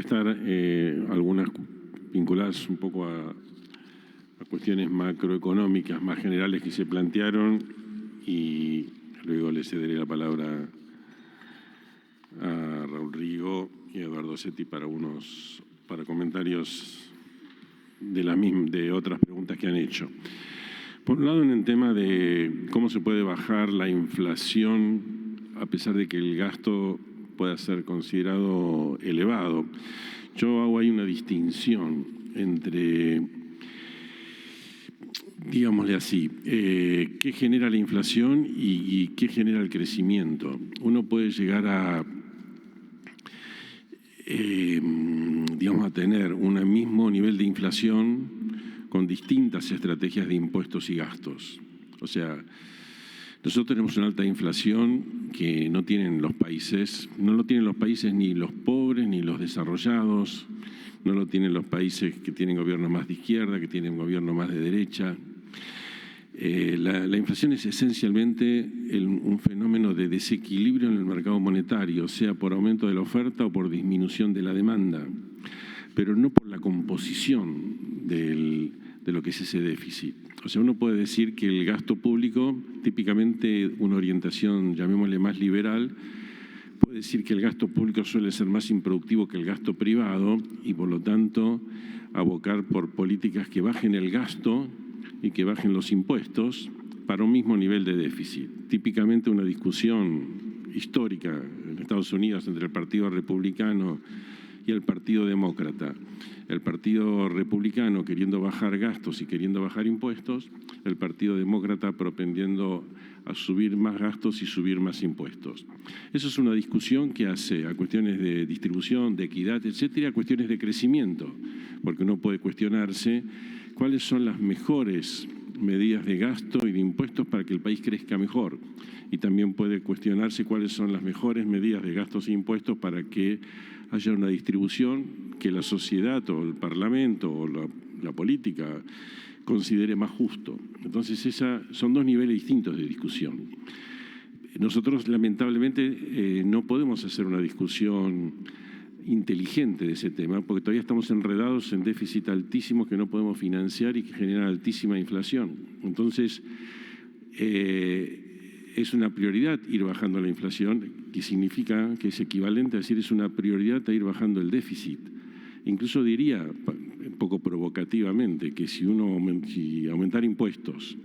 contestar algunas vinculadas un poco a cuestiones macroeconómicas más generales que se plantearon y luego le cederé la palabra a Raúl Rigo y a Eduardo Setti para comentarios de otras preguntas que han hecho. Por un lado, en el tema de cómo se puede bajar la inflación a pesar de que el gasto pueda ser considerado elevado. Yo hago ahí una distinción entre, digámosle así, qué genera la inflación y qué genera el crecimiento. Uno puede llegar a tener un mismo nivel de inflación con distintas estrategias de impuestos y gastos. O sea, nosotros tenemos una alta inflación que no tienen los países, no lo tienen los países ni los pobres ni los desarrollados, no lo tienen los países que tienen gobiernos más de izquierda, que tienen gobiernos más de derecha. La inflación es esencialmente un fenómeno de desequilibrio en el mercado monetario, sea por aumento de la oferta o por disminución de la demanda, pero no por la composición de lo que es ese déficit. O sea, uno puede decir que el gasto público, típicamente una orientación, llamémosle más liberal, puede decir que el gasto público suele ser más improductivo que el gasto privado y, por lo tanto, abocar por políticas que bajen el gasto y que bajen los impuestos para un mismo nivel de déficit. Típicamente una discusión histórica en Estados Unidos entre el Partido Republicano y el Partido Demócrata. El Partido Republicano queriendo bajar gastos y queriendo bajar impuestos, el Partido Demócrata propendiendo a subir más gastos y subir más impuestos. Eso es una discusión que hace a cuestiones de distribución, de equidad, etcétera, a cuestiones de crecimiento, porque uno puede cuestionarse cuáles son las mejores medidas de gasto y de impuestos para que el país crezca mejor. Y también puede cuestionarse cuáles son las mejores medidas de gastos e impuestos para que haya una distribución que la sociedad o el Parlamento o la política considere más justo. Entonces, son dos niveles distintos de discusión. Nosotros, lamentablemente, no podemos hacer una discusión inteligente de ese tema, porque todavía estamos enredados en déficit altísimos que no podemos financiar y que generan altísima inflación. Entonces, es una prioridad ir bajando la inflación, que significa que es equivalente a decir es una prioridad a ir bajando el déficit. Incluso diría, un poco provocativamente, que si aumentar impuestos,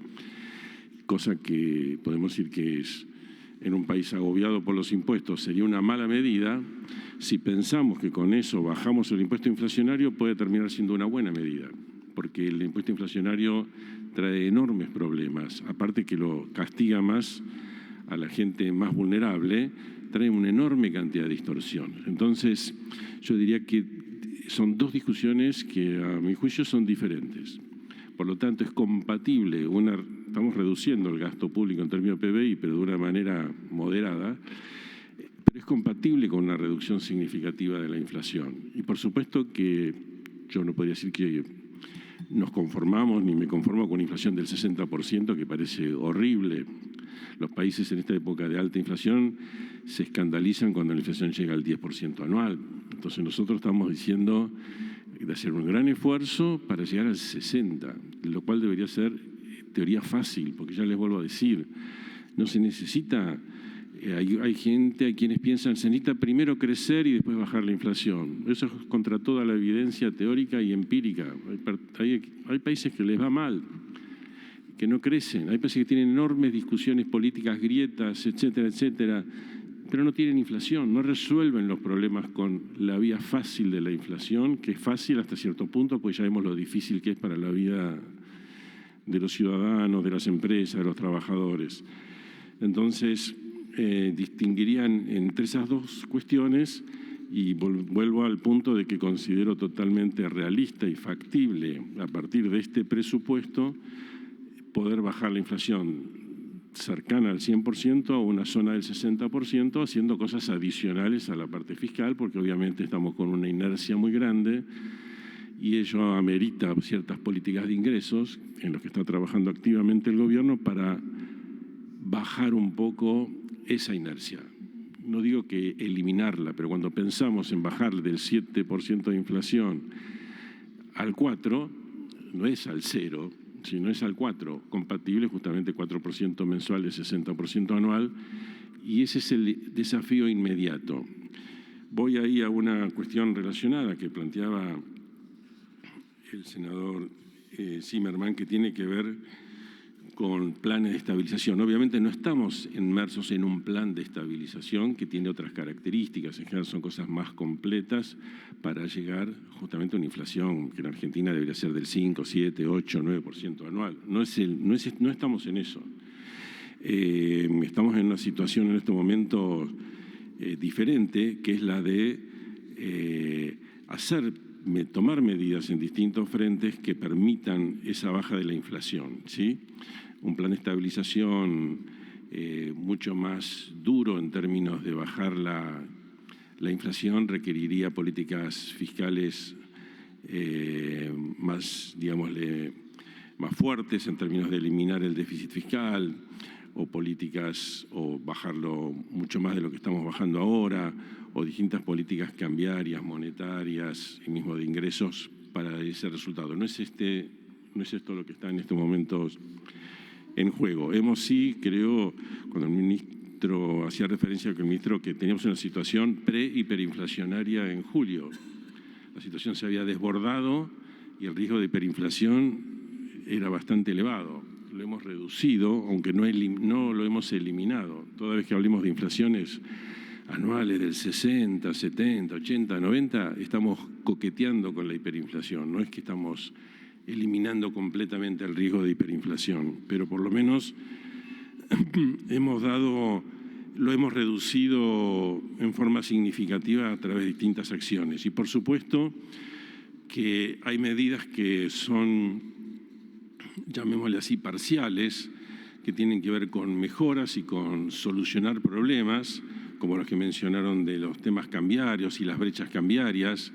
cosa que podemos decir que es en un país agobiado por los impuestos, sería una mala medida. Si pensamos que con eso bajamos el impuesto inflacionario, puede terminar siendo una buena medida, porque el impuesto inflacionario trae enormes problemas. Aparte que lo castiga más a la gente más vulnerable, trae una enorme cantidad de distorsión. Entonces, yo diría que son dos discusiones que, a mi juicio, son diferentes. Por lo tanto, es compatible. Estamos reduciendo el gasto público en términos de PBI, pero de una manera moderada, pero es compatible con una reducción significativa de la inflación. Y por supuesto que yo no podría decir que nos conformamos, ni me conformo con una inflación del 60%, que parece horrible. Los países en esta época de alta inflación se escandalizan cuando la inflación llega al 10% anual. Entonces nosotros estamos diciendo de hacer un gran esfuerzo para llegar al 60%, lo cual debería ser teoría fácil, porque ya les vuelvo a decir, no se necesita, hay quienes piensan, se necesita primero crecer y después bajar la inflación. Eso es contra toda la evidencia teórica y empírica. Hay países que les va mal, que no crecen, hay países que tienen enormes discusiones políticas, grietas, etcétera, etcétera, pero no tienen inflación, no resuelven los problemas con la vía fácil de la inflación, que es fácil hasta cierto punto, pues ya vemos lo difícil que es para la vida de los ciudadanos, de las empresas, de los trabajadores. Entonces, distinguirían entre esas dos cuestiones y vuelvo al punto de que considero totalmente realista y factible, a partir de este presupuesto, poder bajar la inflación cercana al 100% a una zona del 60%, haciendo cosas adicionales a la parte fiscal, porque obviamente estamos con una inercia muy grande y ello amerita ciertas políticas de ingresos en las que está trabajando activamente el gobierno para bajar un poco esa inercia. no digo que eliminarla, pero cuando pensamos en bajar del 7% de inflación al 4%, no es al 0%, sino es al 4%, compatible justamente 4% mensual y 60% anual, y ese es el desafío inmediato. Voy ahí a una cuestión relacionada que planteaba el senador Zimmerman, que tiene que ver con planes de estabilización. Obviamente no estamos inmersos en un plan de estabilización que tiene otras características, en general son cosas más completas para llegar justamente a una inflación que en Argentina debería ser del 5, 7, 8, 9% anual. No estamos en eso. Estamos en una situación en este momento diferente, que es la de tomar medidas en distintos frentes que permitan esa baja de la inflación, ¿sí? Un plan de estabilización mucho más duro en términos de bajar la inflación requeriría políticas fiscales más, digámosle, más fuertes en términos de eliminar el déficit fiscal, o políticas, o bajarlo mucho más de lo que estamos bajando ahora, o distintas políticas cambiarias, monetarias y mismo de ingresos para ese resultado. No es esto lo que está en estos momentos en juego. Creo, cuando el ministro hacía referencia al ministro, que teníamos una situación pre-hiperinflacionaria en julio. La situación se había desbordado y el riesgo de hiperinflación era bastante elevado. Lo hemos reducido, aunque no lo hemos eliminado. Toda vez que hablemos de inflaciones anuales del 60, 70, 80, 90, estamos coqueteando con la hiperinflación. No es que estamos eliminando completamente el riesgo de hiperinflación, pero por lo menos lo hemos reducido en forma significativa a través de distintas acciones. Y por supuesto que hay medidas que son, llamémosle así, parciales, que tienen que ver con mejoras y con solucionar problemas, como los que mencionaron de los temas cambiarios y las brechas cambiarias.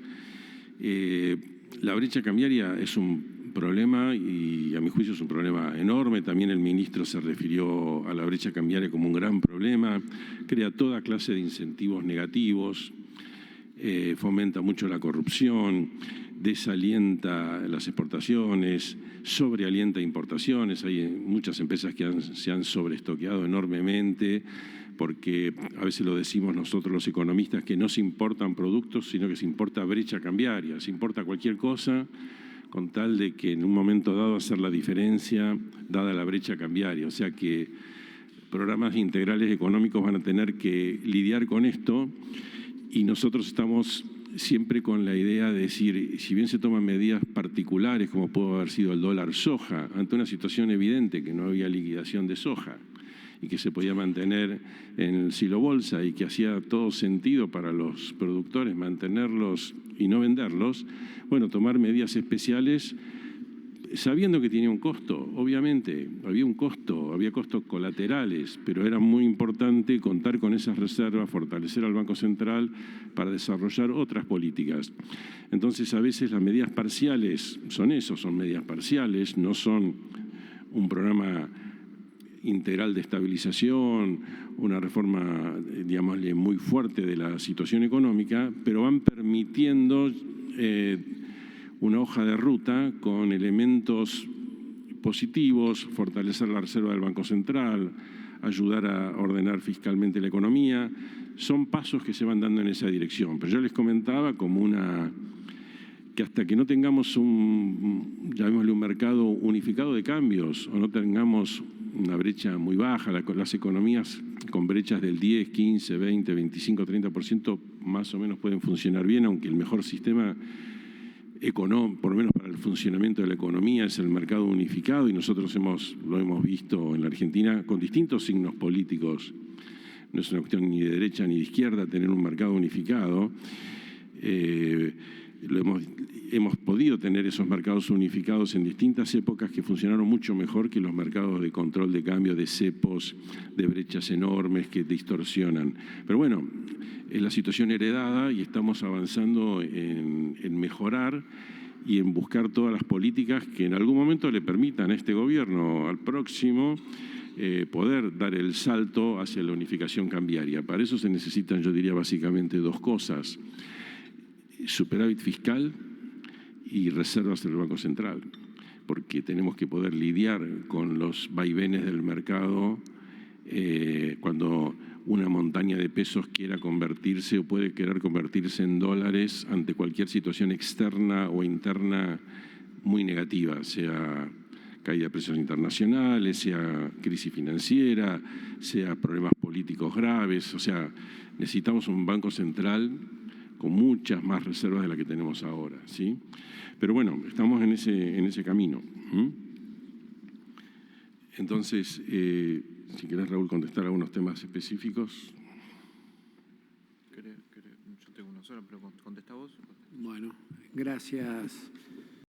La brecha cambiaria es un problema y a mi juicio es un problema enorme. También el ministro se refirió a la brecha cambiaria como un gran problema. Crea toda clase de incentivos negativos, fomenta mucho la corrupción, desalienta las exportaciones, sobrealienta importaciones. Hay muchas empresas que se han sobreestoqueado enormemente porque a veces lo decimos nosotros los economistas, que no se importan productos, sino que se importa brecha cambiaria, se importa cualquier cosa con tal de que en un momento dado hacer la diferencia dada la brecha cambiaria. O sea que programas integrales económicos van a tener que lidiar con esto y nosotros estamos siempre con la idea de decir, si bien se toman medidas particulares como pudo haber sido el dólar soja, ante una situación evidente que no había liquidación de soja y que se podía mantener en el silo bolsa y que hacía todo sentido para los productores mantenerlos y no venderlos, bueno, tomar medidas especiales sabiendo que tenía un costo. Obviamente había un costo, había costos colaterales, pero era muy importante contar con esas reservas, fortalecer al Banco Central para desarrollar otras políticas. Entonces, a veces las medidas parciales son medidas parciales, no son un programa integral de estabilización, una reforma, digámosle, muy fuerte de la situación económica, pero van permitiendo una hoja de ruta con elementos positivos, fortalecer la reserva del Banco Central, ayudar a ordenar fiscalmente la economía. Son pasos que se van dando en esa dirección. Pero yo les comentaba como que hasta que no tengamos llamémosle un mercado unificado de cambios o no tengamos una brecha muy baja, las economías con brechas del 10, 15, 20, 25, 30% más o menos pueden funcionar bien, aunque el mejor sistema económico, por lo menos para el funcionamiento de la economía, es el mercado unificado y nosotros lo hemos visto en la Argentina con distintos signos políticos. No es una cuestión ni de derecha ni de izquierda tener un mercado unificado. Hemos podido tener esos mercados unificados en distintas épocas que funcionaron mucho mejor que los mercados de control de cambio, de cepos, de brechas enormes que distorsionan. Pero bueno, es la situación heredada y estamos avanzando en mejorar y en buscar todas las políticas que en algún momento le permitan a este gobierno, al próximo, poder dar el salto hacia la unificación cambiaria. Para eso se necesitan, yo diría, básicamente dos cosas: superávit fiscal y reservas del Banco Central, porque tenemos que poder lidiar con los vaivenes del mercado cuando una montaña de pesos quiera convertirse o puede querer convertirse en dólares ante cualquier situación externa o interna muy negativa, sea caída de precios internacionales, sea crisis financiera, sea problemas políticos graves. O sea, necesitamos un Banco Central con muchas más reservas de las que tenemos ahora, ¿sí? Pero bueno, estamos en ese camino. Entonces, si querés, Raúl, contestar algunos temas específicos. Yo tengo una sola, pero contesta vos. Bueno, gracias.